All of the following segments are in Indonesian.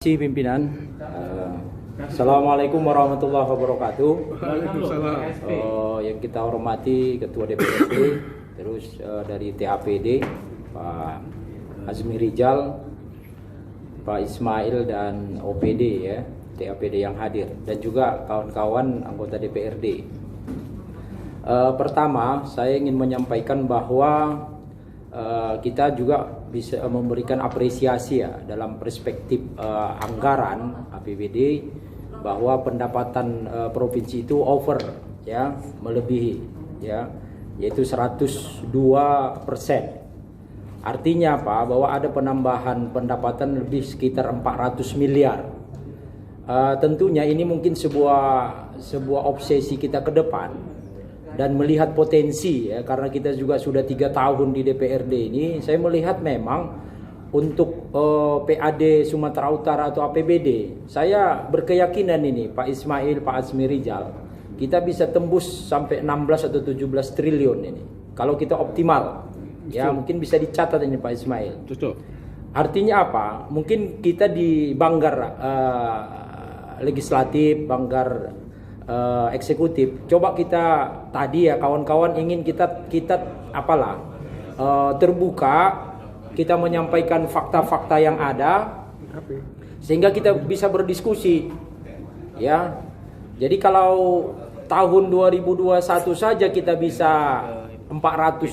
Pimpinan, Assalamualaikum warahmatullahi wabarakatuh. Waalaikumsalam. Yang kita hormati Ketua DPRD, terus dari TAPD Pak Azmi Rijal, Pak Ismail dan OPD ya, TAPD yang hadir, dan juga kawan-kawan anggota DPRD. Pertama, saya ingin menyampaikan bahwa kita juga bisa memberikan apresiasi ya dalam perspektif anggaran APBD, bahwa pendapatan provinsi itu over ya, melebihi ya, yaitu 102%. Artinya apa? Bahwa ada penambahan pendapatan lebih sekitar 400 miliar. Tentunya ini mungkin sebuah obsesi kita ke depan, dan melihat potensi ya, karena kita juga sudah 3 tahun di DPRD ini, saya melihat memang untuk PAD Sumatera Utara atau APBD, saya berkeyakinan ini Pak Ismail, Pak Azmi Rijal, kita bisa tembus sampai 16 atau 17 triliun ini kalau kita optimal. Ya, mungkin bisa dicatat ini Pak Ismail. Artinya apa? Mungkin kita di banggar legislatif, banggar eksekutif, coba kita tadi ya kawan-kawan ingin kita terbuka, kita menyampaikan fakta-fakta yang ada sehingga kita bisa berdiskusi ya. Jadi kalau tahun 2021 saja kita bisa 400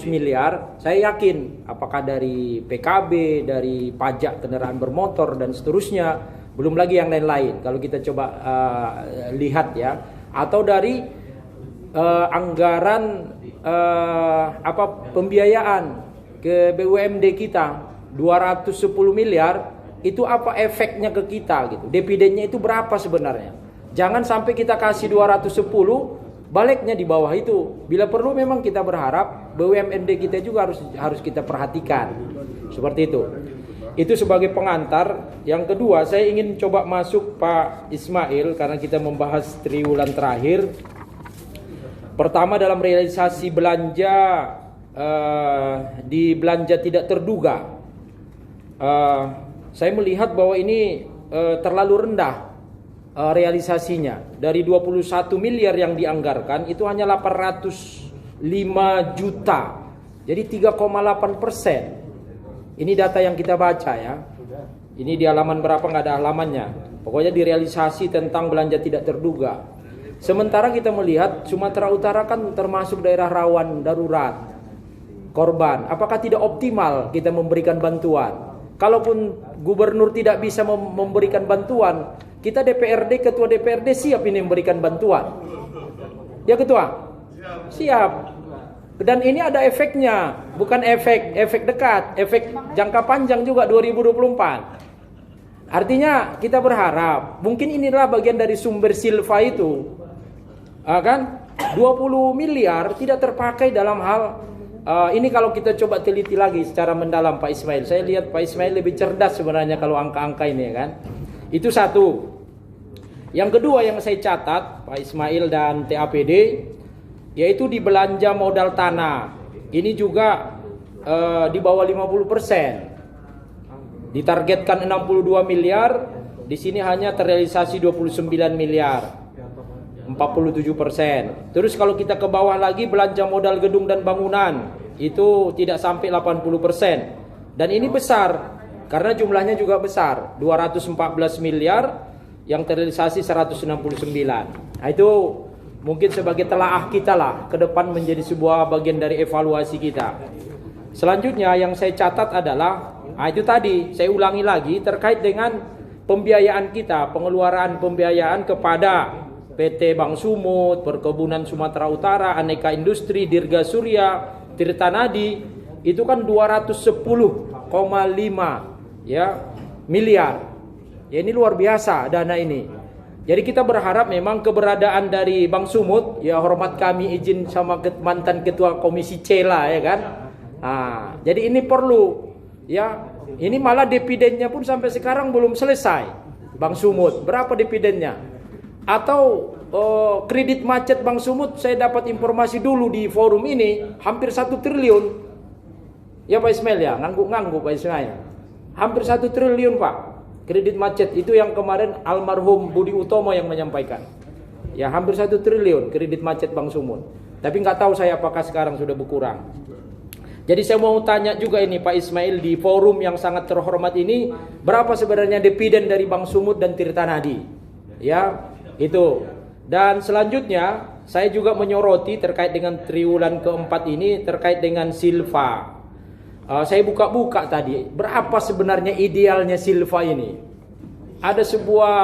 miliar, saya yakin apakah dari PKB, dari pajak kendaraan bermotor dan seterusnya, belum lagi yang lain-lain kalau kita coba lihat ya, atau dari anggaran pembiayaan ke BUMD kita 210 miliar, itu apa efeknya ke kita gitu. Dividennya itu berapa sebenarnya? Jangan sampai kita kasih 210, baliknya di bawah itu. Bila perlu memang kita berharap BUMD kita juga harus kita perhatikan. Seperti itu. Itu sebagai pengantar. Yang kedua, saya ingin coba masuk Pak Ismail karena kita membahas triwulan terakhir. Pertama, dalam realisasi belanja di belanja tidak terduga, saya melihat bahwa ini terlalu rendah realisasinya. Dari 21 miliar yang dianggarkan itu hanya 805 juta. Jadi 3,8%. Ini data yang kita baca ya. Ini di halaman berapa, nggak ada halamannya. Pokoknya di realisasi tentang belanja tidak terduga. Sementara kita melihat Sumatera Utara kan termasuk daerah rawan darurat, korban. Apakah tidak optimal kita memberikan bantuan? Kalaupun gubernur tidak bisa memberikan bantuan, kita DPRD, ketua DPRD siap ini memberikan bantuan. Ya ketua? Siap. Dan ini ada efeknya, bukan efek dekat, efek jangka panjang juga 2024. Artinya kita berharap, mungkin inilah bagian dari sumber silva itu. Kan 20 miliar tidak terpakai dalam hal ini. Kalau kita coba teliti lagi secara mendalam Pak Ismail, saya lihat Pak Ismail lebih cerdas sebenarnya kalau angka-angka ini kan. Itu satu. Yang kedua yang saya catat Pak Ismail dan TAPD, yaitu di belanja modal tanah. Ini juga di bawah 50%. Ditargetkan 62 miliar, di sini hanya terrealisasi 29 miliar. 47%. Terus kalau kita ke bawah lagi, belanja modal gedung dan bangunan itu tidak sampai 80%. Dan ini besar karena jumlahnya juga besar, 214 miliar yang terrealisasi 169. Nah, itu mungkin sebagai telaah kita lah ke depan, menjadi sebuah bagian dari evaluasi kita. Selanjutnya yang saya catat adalah itu tadi saya ulangi lagi terkait dengan pembiayaan kita, pengeluaran pembiayaan kepada PT Bank Sumut, Perkebunan Sumatera Utara, Aneka Industri, Dirga Surya, Tirtanadi, itu kan 210,5 ya miliar. Ya, ini luar biasa dana ini. Jadi kita berharap memang keberadaan dari Bank Sumut, ya hormat kami izin sama mantan ketua komisi C lah ya kan. Jadi ini perlu ya. Ini malah dividennya pun sampai sekarang belum selesai. Bank Sumut berapa dividennya? Atau kredit macet Bank Sumut, saya dapat informasi dulu di forum ini hampir 1 triliun. Ya Pak Ismail ya, ngangguk-ngangguk Pak Ismail. Hampir 1 triliun Pak. Kredit macet itu yang kemarin almarhum Budi Utomo yang menyampaikan. Ya hampir 1 triliun kredit macet Bang Sumut. Tapi nggak tahu saya apakah sekarang sudah berkurang. Jadi saya mau tanya juga ini Pak Ismail di forum yang sangat terhormat ini, berapa sebenarnya dividen dari Bang Sumut dan Tirta Nadi? Ya, itu. Dan selanjutnya saya juga menyoroti terkait dengan triwulan keempat ini terkait dengan Silva. Saya buka-buka tadi, berapa sebenarnya idealnya Silva ini? Ada sebuah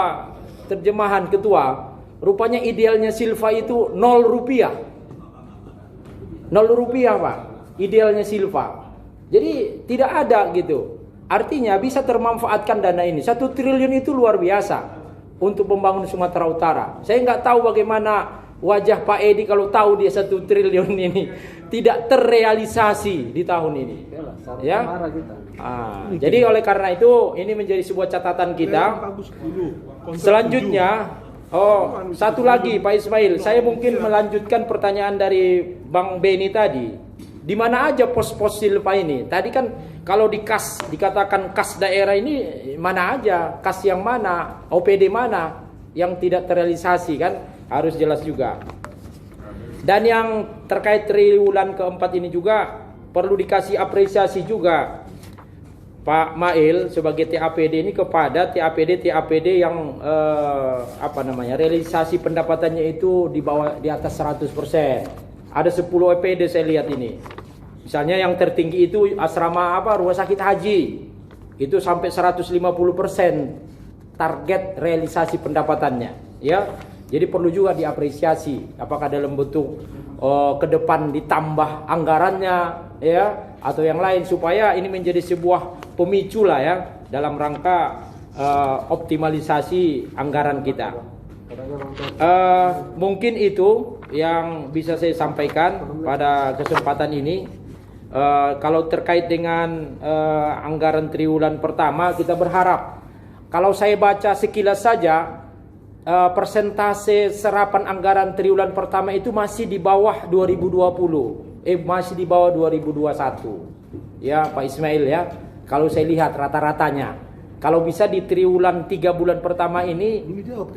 terjemahan ketua, rupanya idealnya Silva itu 0 rupiah. 0 rupiah Pak, idealnya Silva. Jadi tidak ada gitu. Artinya bisa termanfaatkan dana ini. 1 triliun itu luar biasa untuk membangun Sumatera Utara. Saya nggak tahu bagaimana wajah Pak Edi kalau tahu dia 1 triliun ini tidak terrealisasi di tahun ini. Ya. Jadi oleh karena itu ini menjadi sebuah catatan kita. Selanjutnya, satu lagi Pak Ismail, saya mungkin melanjutkan pertanyaan dari Bang Beni tadi. Di mana aja pos-pos Silva ini? Tadi kan kalau di kas dikatakan kas daerah ini mana aja? Kas yang mana? OPD mana yang tidak terrealisasi kan? Harus jelas juga. Dan yang terkait triwulan keempat ini juga perlu dikasih apresiasi juga Pak Mail sebagai TAPD ini kepada TAPD yang realisasi pendapatannya itu di atas 100%. Ada 10 OPD saya lihat ini. Misalnya yang tertinggi itu asrama rumah sakit haji. Itu sampai 150% target realisasi pendapatannya, ya. Jadi perlu juga diapresiasi apakah dalam bentuk ke depan ditambah anggarannya ya atau yang lain supaya ini menjadi sebuah pemicu lah ya dalam rangka optimalisasi anggaran kita. Mungkin itu yang bisa saya sampaikan pada kesempatan ini. Kalau terkait dengan anggaran triwulan pertama, kita berharap kalau saya baca sekilas saja persentase serapan anggaran triwulan pertama itu masih di bawah 2020, masih di bawah 2021. Ya Pak Ismail ya, kalau saya lihat rata-ratanya, kalau bisa di triwulan 3 bulan pertama ini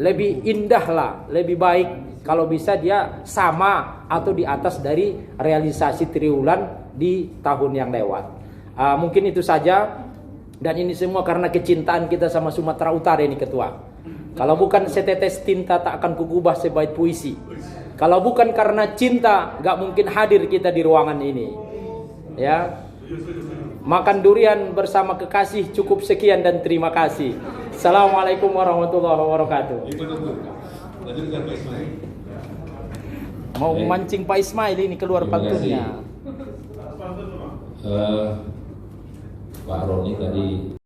lebih indah lah, lebih baik kalau bisa dia sama atau di atas dari realisasi triwulan di tahun yang lewat. Mungkin itu saja, dan ini semua karena kecintaan kita sama Sumatera Utara ini Ketua. Kalau bukan setetes tinta tak akan kugubah sebaik puisi. Kalau bukan karena cinta gak mungkin hadir kita di ruangan ini. Ya. Makan durian bersama kekasih cukup sekian dan terima kasih. Assalamualaikum warahmatullahi wabarakatuh. Mau mancing Pak Ismail ini keluar pantunnya. Pak Roni tadi